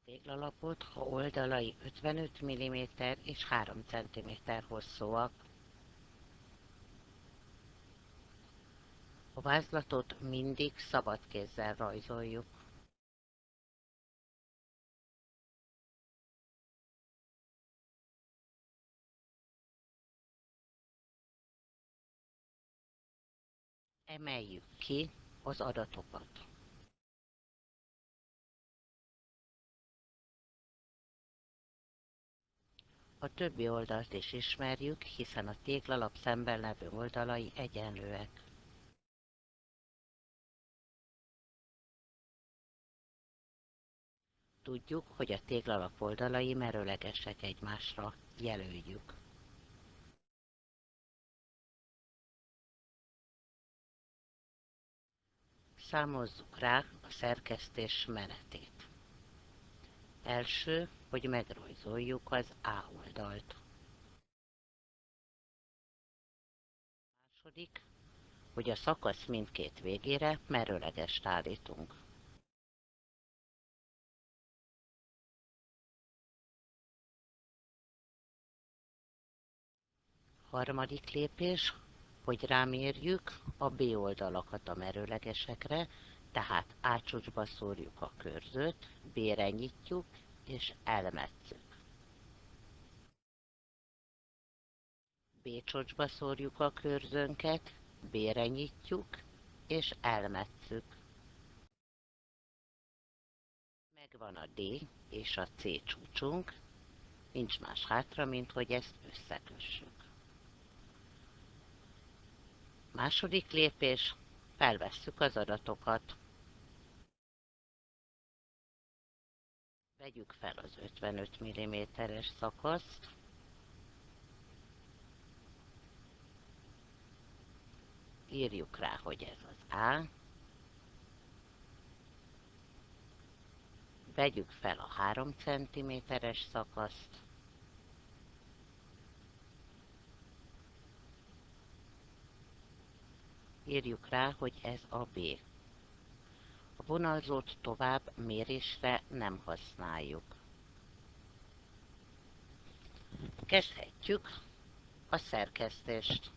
Téglalapot, ha oldalai 55 mm és 3 cm hosszúak. A vázlatot mindig szabad kézzel rajzoljuk. Emeljük ki az adatokat. A többi oldalt is ismerjük, hiszen a téglalap szemben levő oldalai egyenlőek. Tudjuk, hogy a téglalap oldalai merőlegesek egymásra. Jelöljük. Számozzuk rá a szerkesztés menetét. Első, hogy megrajzoljuk az A oldalt. Második, hogy a szakasz mindkét végére merőlegest állítunk. Harmadik lépés, hogy rámérjük a B oldalakat a merőlegesekre, tehát átsúcsba szórjuk a körzőt, B-re nyitjuk és elmetszük. B csúcsba szórjuk a körzőnket, B-re nyitjuk és elmetszük. Megvan a D és a C csúcsunk, nincs más hátra, mint hogy ezt összekössük. Második lépés, felvesszük az adatokat. Vegyük fel az 55 mm-es szakaszt, írjuk rá, hogy ez az A, vegyük fel a 3 cm-es szakaszt, írjuk rá, hogy ez a B. A vonalzót tovább mérésre nem használjuk. Kezdhetjük a szerkesztést.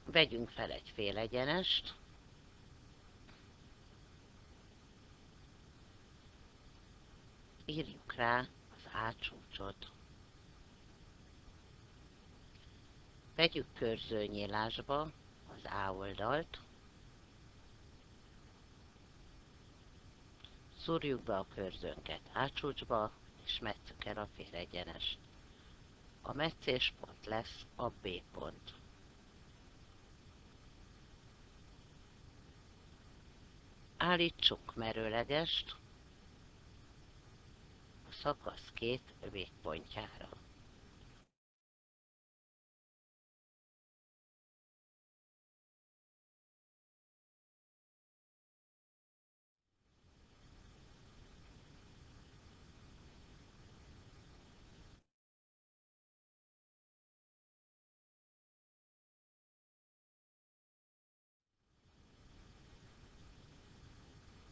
Vegyünk fel egy félegyenest, írjuk rá az A csúcsot. Vegyük körzőnyílásba az A oldalt, szúrjuk be a körzőnket A csúcsba, és metszük el a félegyenest. A metszéspont lesz a B pont. Állítsunk merőlegest a szakasz két végpontjára.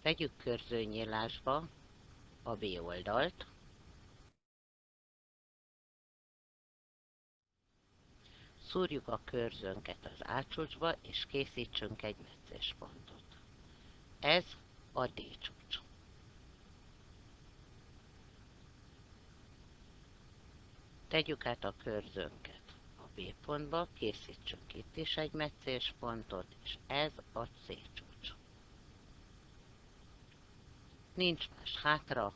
Vegyük körzőnyílásba a B oldalt, szúrjuk a körzőnket az A csúcsba, és készítsünk egy metszéspontot. Ez a D csúcs. Tegyük át a körzőnket a B pontba, készítsünk itt is egy metszéspontot, és ez a C csúcs. Nincs más hátra,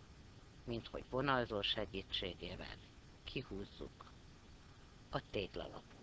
mint hogy vonalzó segítségével kihúzzuk a téglalapunkat.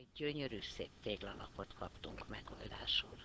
Egy gyönyörű szép téglalapot kaptunk megoldásul.